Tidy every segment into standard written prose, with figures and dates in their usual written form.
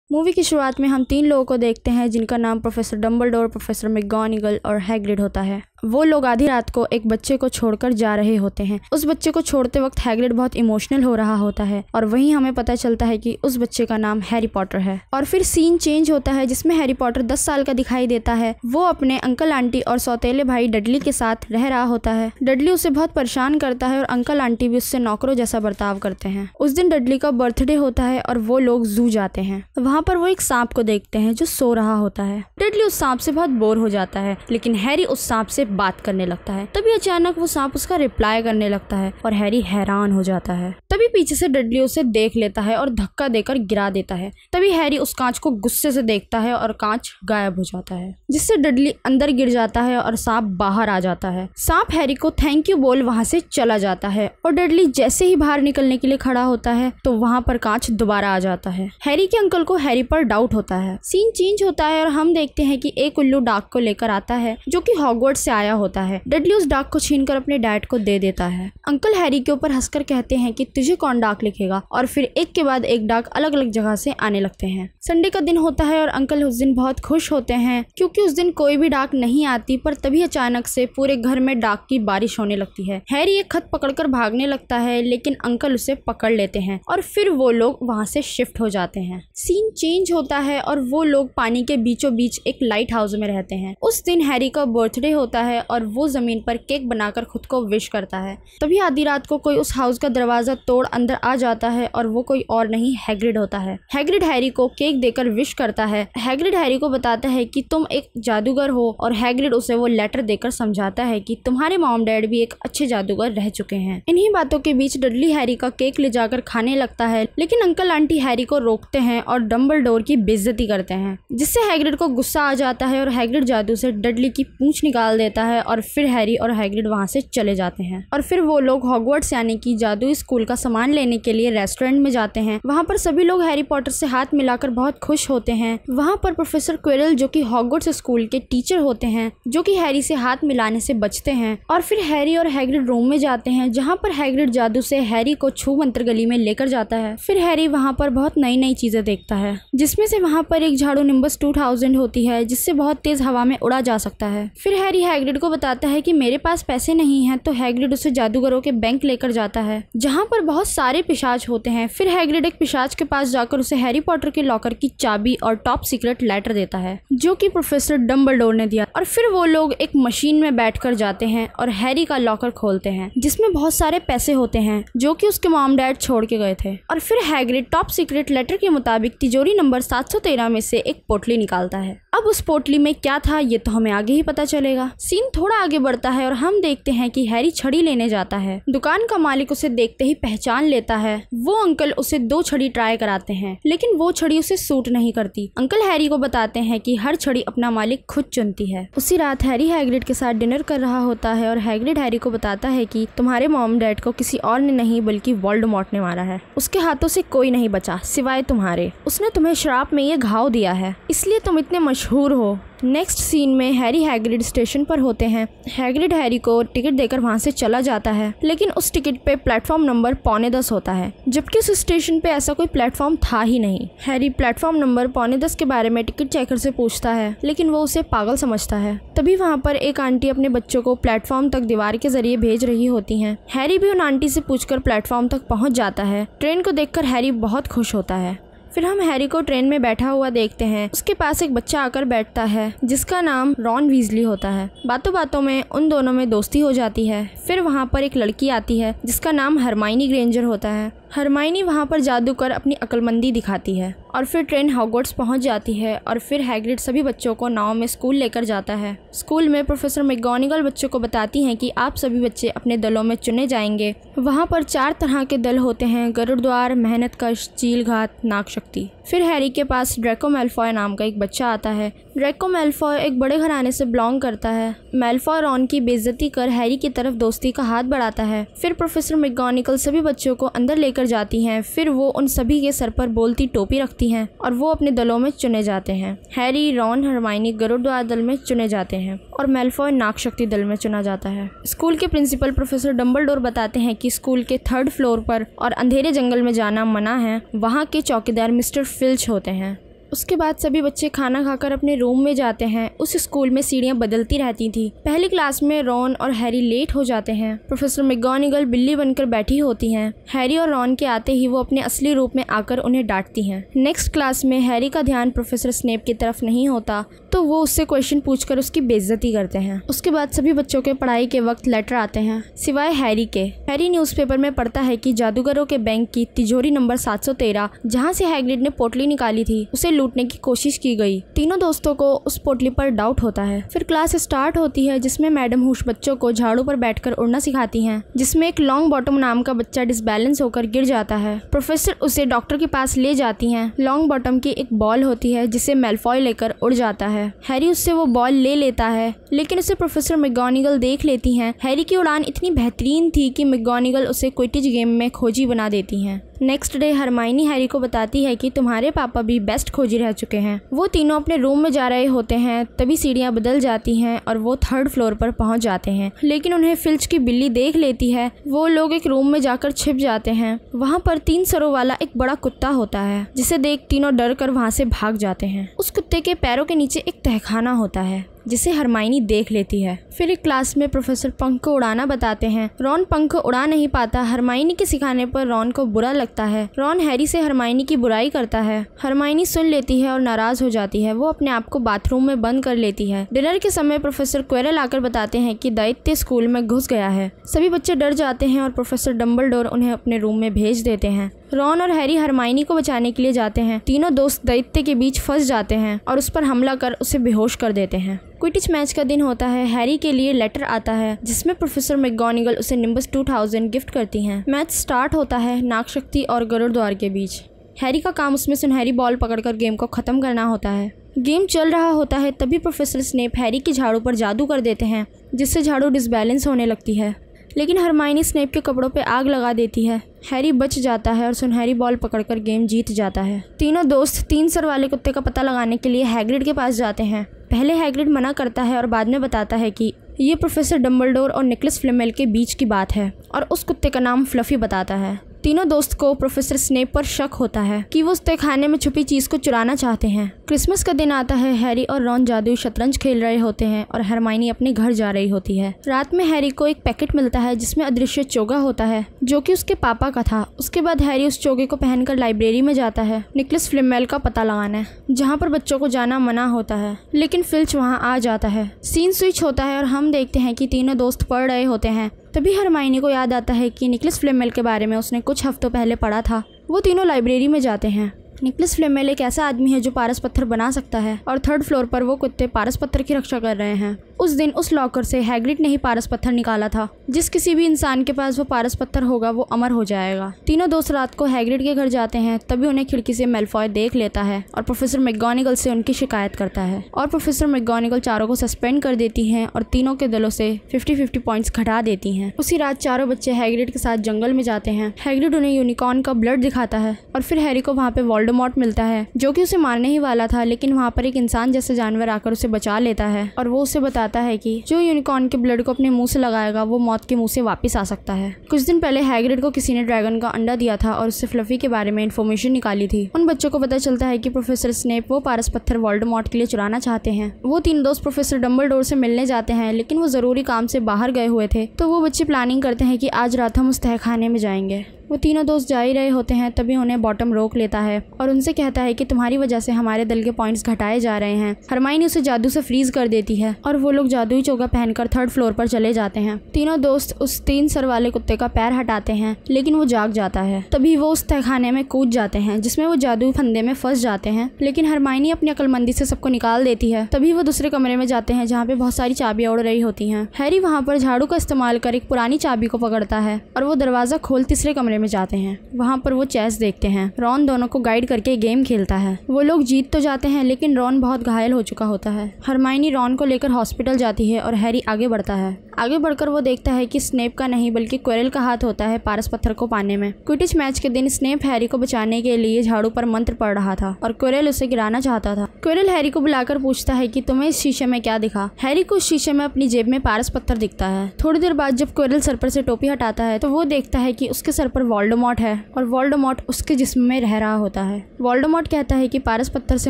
Movie की शुरुआत में हम 3 लोगों को देखते हैं जिनका नाम प्रोफेसर डम्बलडोर, प्रोफेसर मैगोनिगल और हैग्रिड होता है। वो लोग आधी रात को एक बच्चे को छोड़कर जा रहे होते हैं। उस बच्चे को छोड़ते वक्त हैग्रिड बहुत इमोशनल हो रहा होता है और वहीं हमें पता चलता है कि उस बच्चे का नाम हैरी पॉटर है। और फिर सीन चेंज होता है जिसमें हैरी पॉटर 10 साल का दिखाई देता है। वो अपने अंकल आंटी और सौतेले भाई डडली के साथ रह रहा होता है। डडली उसे बहुत परेशान करता है और अंकल आंटी भी उससे नौकरों जैसा बर्ताव करते हैं। उस दिन डडली का बर्थडे होता है और वो लोग जू जाते हैं। वहाँ पर वो एक सांप को देखते हैं जो सो रहा होता है। डडली उस सांप से बहुत बोर हो जाता है, लेकिन हैरी उस सांप से बात करने लगता है। तभी अचानक वो सांप उसका रिप्लाई करने लगता है और हैरी हैरान हो जाता है। तभी पीछे से डडली उसे देख लेता है और धक्का देकर गिरा देता है। तभी हैरी उस कांच को गुस्से से देखता है और कांच गायब हो जाता है, जिससे डडली अंदर गिर जाता है और सांप बाहर आ जाता है। सांप हैरी को थैंक यू बोल वहां से चला जाता है और डडली जैसे ही बाहर निकलने के लिए खड़ा होता है तो वहां पर कांच दोबारा आ जाता है। हैरी के अंकल को हैरी पर डाउट होता है। सीन चेंज होता है और हम देखते हैं कि एक उल्लू डाक को लेकर आता है जो कि हॉगवर्ट्स से आया होता है। डडली उस डाक को छीनकर अपने डैड को दे देता है। अंकल हैरी के ऊपर हंसकर कहते हैं कि तुझे कौन डाक लिखेगा, और फिर एक के बाद एक डाक अलग अलग जगह से आने लगते हैं। संडे का दिन होता है और अंकल उस दिन बहुत खुश होते हैं क्योंकि उस दिन कोई भी डाक नहीं आती, पर तभी अचानक से पूरे घर में डाक की बारिश होने लगती है। हैरी एक खत पकड़कर भागने लगता है, लेकिन अंकल उसे पकड़ लेते हैं और फिर वो लोग वहां से शिफ्ट हो जाते हैं। सीन चेंज होता है और वो लोग पानी के बीचों बीच एक लाइट हाउस में रहते हैं। उस दिन हैरी का बर्थडे होता है और वो जमीन पर केक बनाकर खुद को विश करता है। तभी आधी रात को कोई उस हाउस का दरवाजा तोड़ अंदर आ जाता है और वो कोई और नहीं हैग्रिड होता है। हैग्रिड हैरी को केक देकर विश करता है। हैग्रिड हैरी को बताता है कि तुम एक जादूगर हो और हैग्रिड उसे वो लेटर देकर समझाता है कि तुम्हारे मॉम डैड भी एक अच्छे जादूगर रह चुके हैं। इन्हीं बातों के बीच डडली हैरी का केक ले जाकर खाने लगता है, लेकिन अंकल आंटी हैरी को रोकते हैं और डम्बलडोर की बेइज्जती करते हैं, जिससे हैग्रिड को गुस्सा आ जाता है और हैग्रिड जादू से डडली की पूंछ निकाल देता है और फिर हैरी और हैग्रिड वहां से चले जाते हैं। और फिर वो लोग हॉगवर्ट्स यानी कि जादुई स्कूल का सामान लेने के लिए रेस्टोरेंट में जाते हैं। वहां पर सभी लोग हैरी पॉटर से हाथ मिलाकर बहुत खुश होते हैं। वहां पर प्रोफेसर क्विरल जो कि हॉगवर्ट्स स्कूल के टीचर होते हैं, जो कि हैरी से हाथ मिलाने से बचते हैं। और फिर हैरी और हैग्रिड रूम में जाते हैं जहां पर हैग्रिड जादू से हैरी को छू मंत्र गली में लेकर जाता है। फिर हैरी वहां पर बहुत नई नई चीजें देखता है, जिसमें से वहां पर एक झाड़ू निम्बस 2000 होती है जिससे बहुत तेज हवा में उड़ा जा सकता है। फिर हैरी हैग्रिड को बताता है कि मेरे पास पैसे नहीं हैं, तो हैग्रिड उसे जादूगरों के बैंक लेकर जाता है जहां पर बहुत सारे पिशाच होते हैं। फिर हैग्रिड एक पिशाच के पास जाकर उसे हैरी पॉटर के लॉकर की चाबी और टॉप सीक्रेट लेटर देता है जो कि प्रोफेसर डम्बलडोर ने दिया। और फिर वो लोग एक मशीन में बैठकर जाते हैं और हैरी का लॉकर खोलते हैं जिसमें बहुत सारे पैसे होते हैं जो कि उसके मॉम डैड छोड़ के गए थे। और फिर हैग्रिड टॉप सीक्रेट लेटर के मुताबिक तिजोरी नंबर 713 में से एक पोटली निकालता है। अब उस पोटली में क्या था ये तो हमें आगे ही पता चलेगा। सीन थोड़ा आगे बढ़ता है और हम देखते हैं कि हैरी छड़ी लेने जाता है। दुकान का मालिक उसे देखते ही पहचान लेता है। वो अंकल उसे 2 छड़ी ट्राई कराते हैं, लेकिन वो छड़ी उसे सूट नहीं करती। अंकल हैरी को बताते हैं कि हर छड़ी अपना मालिक खुद चुनती है। उसी रात हैरी हैग्रिड के साथ डिनर कर रहा होता है और हैग्रिड हैरी को बताता है कि तुम्हारे मॉम डैड को किसी और ने नहीं बल्कि वोल्डेमॉर्ट ने मारा है। उसके हाथों से कोई नहीं बचा सिवाय तुम्हारे। उसने तुम्हें श्राप में ये घाव दिया है, इसलिए तुम इतने मशहूर हो। नेक्स्ट सीन में हैरी हैग्रिड स्टेशन पर होते हैं। हैग्रिड हैरी को टिकट देकर वहां से चला जाता है, लेकिन उस टिकट पे प्लेटफॉर्म नंबर 9:15 होता है, जबकि उस स्टेशन पे ऐसा कोई प्लेटफॉर्म था ही नहीं। हैरी प्लेटफॉर्म नंबर 9:15 के बारे में टिकट चेकर से पूछता है, लेकिन वो उसे पागल समझता है। तभी वहाँ पर एक आंटी अपने बच्चों को प्लेटफॉर्म तक दीवार के जरिए भेज रही होती है। हैरी भी उन आंटी से पूछकर प्लेटफॉर्म तक पहुँच जाता है। ट्रेन को देखकर हैरी बहुत खुश होता है। फिर हम हैरी को ट्रेन में बैठा हुआ देखते हैं। उसके पास एक बच्चा आकर बैठता है जिसका नाम रॉन वीजली होता है। बातों बातों में उन दोनों में दोस्ती हो जाती है। फिर वहाँ पर एक लड़की आती है जिसका नाम हरमाइनी ग्रेंजर होता है। हरमाइनी वहाँ पर जादू कर अपनी अक्लमंदी दिखाती है और फिर ट्रेन हॉगवर्ट्स पहुँच जाती है और फिर हैग्रिड सभी बच्चों को नाव में स्कूल लेकर जाता है। स्कूल में प्रोफेसर मैगोनिगल बच्चों को बताती हैं कि आप सभी बच्चे अपने दलों में चुने जाएंगे। वहाँ पर 4 तरह के दल होते हैं, गरुड़द्वार, मेहनतकश, चीलघात, नागशक्ति। फिर हैरी के पास ड्रैको मैल्फॉय नाम का एक बच्चा आता है। ड्रैको मैल्फॉय एक बड़े घराने से बिलोंग करता है। मैल्फॉय रॉन की बेइज्जती कर हैरी की तरफ दोस्ती का हाथ बढ़ाता है। फिर प्रोफेसर मैगोनिगल सभी बच्चों को अंदर लेकर जाती हैं। फिर वो उन सभी के सर पर बोलती टोपी रखती हैं और वो अपने दलों में चुने जाते हैं। हैरी, रॉन, हरमाइनी गरुड़द्वार दल में चुने जाते हैं और मैल्फॉय नागशक्ति दल में चुना जाता है। स्कूल के प्रिंसिपल प्रोफेसर डम्बलडोर बताते हैं कि स्कूल के 3rd फ्लोर पर और अंधेरे जंगल में जाना मना है। वहाँ के चौकीदार मिस्टर फिल्च होते हैं। उसके बाद सभी बच्चे खाना खाकर अपने रूम में जाते हैं। उस स्कूल में सीढ़ियाँ बदलती रहती थी। पहली क्लास में रॉन और हैरी लेट हो जाते हैं। प्रोफेसर मैगोनिगल बिल्ली बनकर बैठी होती हैं। हैरी और रॉन के आते ही वो अपने असली रूप में आकर उन्हें डांटती हैं। नेक्स्ट क्लास में हैरी का ध्यान प्रोफेसर स्नेप की तरफ नहीं होता तो वो उससे क्वेश्चन पूछकर उसकी बेइज्जती करते हैं। उसके बाद सभी बच्चों के पढ़ाई के वक्त लेटर आते हैं सिवाय हैरी के। हैरी न्यूज़पेपर में पढ़ता है कि जादूगरों के बैंक की तिजोरी नंबर 713 जहाँ से हैग्रिड ने पोटली निकाली थी उसे लूटने की कोशिश की गई। तीनों दोस्तों को उस पोटली पर डाउट होता है। फिर क्लास स्टार्ट होती है जिसमें मैडम हुश बच्चों को झाड़ू पर बैठकर उड़ना सिखाती हैं, जिसमें एक लॉन्ग बॉटम नाम का बच्चा डिसबैलेंस होकर गिर जाता है। प्रोफेसर उसे डॉक्टर के पास ले जाती हैं। लॉन्ग बॉटम की एक बॉल होती है जिसे मैलफॉय लेकर उड़ जाता है। हैरी उससे वो बॉल ले लेता है लेकिन उसे प्रोफेसर मैगोनिगल देख लेती हैं। हैरी की उड़ान इतनी बेहतरीन थी कि मैगोनिगल उसे क्विडिच गेम में खोजी बना देती हैं। नेक्स्ट डे हरमाइनी हैरी को बताती है कि तुम्हारे पापा भी बेस्ट खोजी रह चुके हैं। वो तीनों अपने रूम में जा रहे होते हैं तभी सीढ़ियाँ बदल जाती हैं और वो 3rd फ्लोर पर पहुंच जाते हैं, लेकिन उन्हें फिल्च की बिल्ली देख लेती है। वो लोग एक रूम में जाकर छिप जाते हैं। वहाँ पर 3 सरों वाला एक बड़ा कुत्ता होता है जिसे देख तीनों डर कर वहाँ से भाग जाते हैं। उस कुत्ते के पैरों के नीचे एक तहखाना होता है जिसे हरमाइनी देख लेती है। फिर एक क्लास में प्रोफेसर पंख को उड़ाना बताते हैं। रॉन पंख उड़ा नहीं पाता। हरमाइनी के सिखाने पर रॉन को बुरा लगता है। रॉन हैरी से हरमाइनी की बुराई करता है। हरमाइनी सुन लेती है और नाराज हो जाती है। वो अपने आप को बाथरूम में बंद कर लेती है। डिनर के समय प्रोफेसर क्वेरल आकर बताते हैं कि दैत्य स्कूल में घुस गया है। सभी बच्चे डर जाते हैं और प्रोफेसर डम्बलडोर उन्हें अपने रूम में भेज देते हैं। रॉन और हैरी हरमाइनी को बचाने के लिए जाते हैं। तीनों दोस्त दैत्य के बीच फंस जाते हैं और उस पर हमला कर उसे बेहोश कर देते हैं। क्विडिच मैच का दिन होता है। हैरी के लिए लेटर आता है जिसमें प्रोफेसर मैगोनिगल उसे निम्बस 2000 गिफ्ट करती हैं। मैच स्टार्ट होता है नागशक्ति और गरुड़ द्वार के बीच। हैरी का काम उसमें सुनहरी बॉल पकड़कर गेम को खत्म करना होता है। गेम चल रहा होता है तभी प्रोफेसर स्नेप हैरी की झाड़ू पर जादू कर देते हैं जिससे झाड़ू डिसबैलेंस होने लगती है, लेकिन हरमाइनी स्नेप के कपड़ों पे आग लगा देती है। हैरी बच जाता है और सुनहरी बॉल पकड़कर गेम जीत जाता है। तीनों दोस्त 3 सर वाले कुत्ते का पता लगाने के लिए हैग्रिड के पास जाते हैं। पहले हैग्रिड मना करता है और बाद में बताता है कि ये प्रोफेसर डम्बलडोर और निकोलस फ्लेमेल के बीच की बात है और उस कुत्ते का नाम फ्लफी बताता है। तीनों दोस्त को प्रोफेसर स्नेप पर शक होता है कि वो उस तहखाने में छुपी चीज को चुराना चाहते हैं। क्रिसमस का दिन आता है। हैरी और रॉन जादुई शतरंज खेल रहे होते हैं और हरमाइनी अपने घर जा रही होती है। रात में हैरी को एक पैकेट मिलता है जिसमें अदृश्य चोगा होता है जो कि उसके पापा का था। उसके बाद हैरी उस चोगे को पहनकर लाइब्रेरी में जाता है निकोलस फ्लेमेल का पता लगाना जहाँ पर बच्चों को जाना मना होता है, लेकिन फिल्च वहाँ आ जाता है। सीन स्विच होता है और हम देखते हैं कि तीनों दोस्त पढ़ रहे होते हैं। तभी हरमाइनी को याद आता है कि निकोलस फ्लेमेल के बारे में उसने कुछ हफ्तों पहले पढ़ा था। वो तीनों लाइब्रेरी में जाते हैं। निकोलस फ्लेमेल एक ऐसा आदमी है जो पारस पत्थर बना सकता है और 3rd फ्लोर पर वो कुत्ते पारस पत्थर की रक्षा कर रहे हैं। उस दिन उस लॉकर से हैग्रिड ने ही पारस पत्थर निकाला था। जिस किसी भी इंसान के पास वो पारस पत्थर होगा वो अमर हो जाएगा। तीनों दोस्त रात को हैग्रिड के घर जाते हैं तभी उन्हें खिड़की से मैलफॉय देख लेता है और प्रोफेसर मैगोनिगल से उनकी शिकायत करता है और प्रोफेसर मैगोनिगल चारों को सस्पेंड कर देती हैं और तीनों के दलों से 50-50 पॉइंट्स घटा देती हैं। उसी रात चारों बच्चे हैग्रिड के साथ जंगल में जाते हैं। हैग्रिड उन्हें यूनिकॉर्न का ब्लड दिखाता है और फिर हैरी को वहाँ पे वोल्डेमॉर्ट मिलता है जो कि उसे मारने ही वाला था, लेकिन वहाँ पर एक इंसान जैसे जानवर आकर उसे बचा लेता है और वो उसे बताता है कि जो यूनिकॉर्न के ब्लड को अपने मुंह से लगाएगा वो मौत के मुंह से वापस आ सकता है। कुछ दिन पहले हैग्रिड को किसी ने ड्रैगन का अंडा दिया था और उससे फ्लफी के बारे में इन्फॉर्मेशन निकाली थी। उन बच्चों को पता चलता है कि प्रोफेसर स्नेप वो पारस पत्थर वोल्डेमॉर्ट के लिए चुराना चाहते हैं। वो 3 दोस्त प्रोफेसर डम्बलडोर से मिलने जाते हैं, लेकिन वो जरूरी काम से बाहर गए हुए थे तो वो बच्चे प्लानिंग करते हैं कि आज रात हम उस तहखाने में जाएंगे। वो तीनों दोस्त जा ही रहे होते हैं तभी उन्हें बॉटम रोक लेता है और उनसे कहता है कि तुम्हारी वजह से हमारे दल के पॉइंट्स घटाए जा रहे हैं। हरमाइनी उसे जादू से फ्रीज कर देती है और वो लोग जादुई चोगा पहनकर 3rd फ्लोर पर चले जाते हैं। तीनों दोस्त उस 3 सर वाले कुत्ते का पैर हटाते हैं लेकिन वो जाग जाता है। तभी वो उस तहखाने में कूद जाते हैं जिसमें वो जादुई फंदे में फंस जाते हैं, लेकिन हरमाइनी अपनी अक्लमंदी से सबको निकाल देती है। तभी वो दूसरे कमरे में जाते हैं जहाँ पे बहुत सारी चाबियां उड़ रही होती हैं। हैरी वहाँ पर झाड़ू का इस्तेमाल कर एक पुरानी चाबी को पकड़ता है और वो दरवाजा खोल तीसरे कमरे में जाते हैं। वहाँ पर वो चेस देखते हैं। रॉन दोनों को गाइड करके गेम खेलता है। वो लोग जीत तो जाते हैं लेकिन रॉन बहुत घायल हो चुका होता है। हरमाइनी रॉन को लेकर हॉस्पिटल जाती है और हैरी आगे बढ़ता है। आगे बढ़कर वो देखता है कि स्नेप का नहीं बल्कि क्वेरल का हाथ होता है पारस पत्थर को पाने में। क्विडिच मैच के दिन स्नेप हैरी को बचाने के लिए झाड़ू पर मंत्र पढ़ रहा था और क्वेरल उसे गिराना चाहता था। क्वेरल हैरी को बुलाकर पूछता है कि तुम्हें इस शीशे में क्या दिखा। हैरी को उस शीशे में अपनी जेब में पारस पत्थर दिखता है। थोड़ी देर बाद जब क्वेरल सर पर से टोपी हटाता है तो वो देखता है कि उसके सर पर वोल्डेमॉर्ट है और वोल्डेमॉर्ट उसके जिस्म में रह रहा होता है। वोल्डेमॉर्ट कहता है कि पारस पत्थर से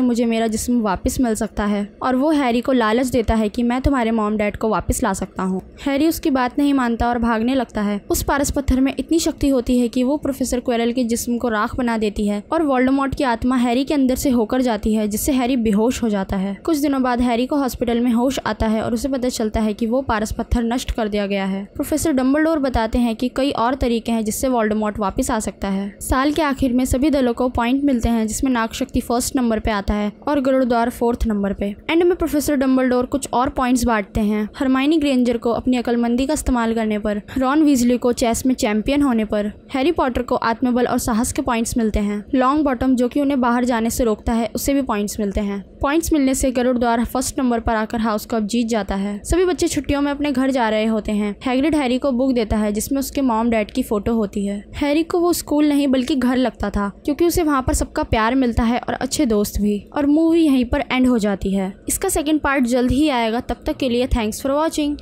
मुझे मेरा जिस्म वापस मिल सकता है और वो हैरी को लालच देता है कि मैं तुम्हारे मॉम डैड को वापस ला सकता हूँ। हैरी उसकी बात नहीं मानता और भागने लगता है। उस पारस पत्थर में इतनी शक्ति होती है कि वो प्रोफेसर क्विरल के जिस्म को राख बना देती है और वोल्डेमॉर्ट की आत्मा हैरी के अंदर से होकर जाती है, जिससे हैरी बेहोश हो जाता है। कुछ दिनों बाद हैरी को हॉस्पिटल में होश आता है और उसे पता चलता है कि वो पारस पत्थर नष्ट कर दिया गया है। प्रोफेसर डंबलडोर बताते हैं कि कई और तरीके हैं जिससे वोल्डेमॉर्ट वापस आ सकता है। साल के आखिर में सभी दलों को पॉइंट मिलते हैं, जिसमें नागशक्ति 1st नंबर पे आता है और गरुड़द्वार 4th नंबर पे। एंड में प्रोफेसर डंबलडोर कुछ और पॉइंट्स बांटते हैं। हरमाइनी ग्रेंजर को अपनी अकलमंदी का इस्तेमाल करने पर, रॉन वीजली को चेस में चैंपियन होने पर, हैरी पॉटर को आत्मबल और साहस के पॉइंट्स मिलते हैं। लॉन्ग बॉटम जो कि उन्हें बाहर जाने से रोकता है, उससे भी पॉइंट्स मिलते हैं। पॉइंट्स मिलने से गरुड़द्वार 1st नंबर पर आकर हाउस कप जीत जाता है। सभी बच्चे छुट्टियों में अपने घर जा रहे होते हैं। हैग्रिड हैरी को बुक देता है जिसमें उसके मॉम डैड की फोटो होती है। हैरी को वो स्कूल नहीं बल्कि घर लगता था, क्योंकि उसे वहाँ पर सबका प्यार मिलता है और अच्छे दोस्त भी। और मूवी यहीं पर एंड हो जाती है। इसका सेकंड पार्ट जल्द ही आएगा। तब तक के लिए थैंक्स फॉर वॉचिंग।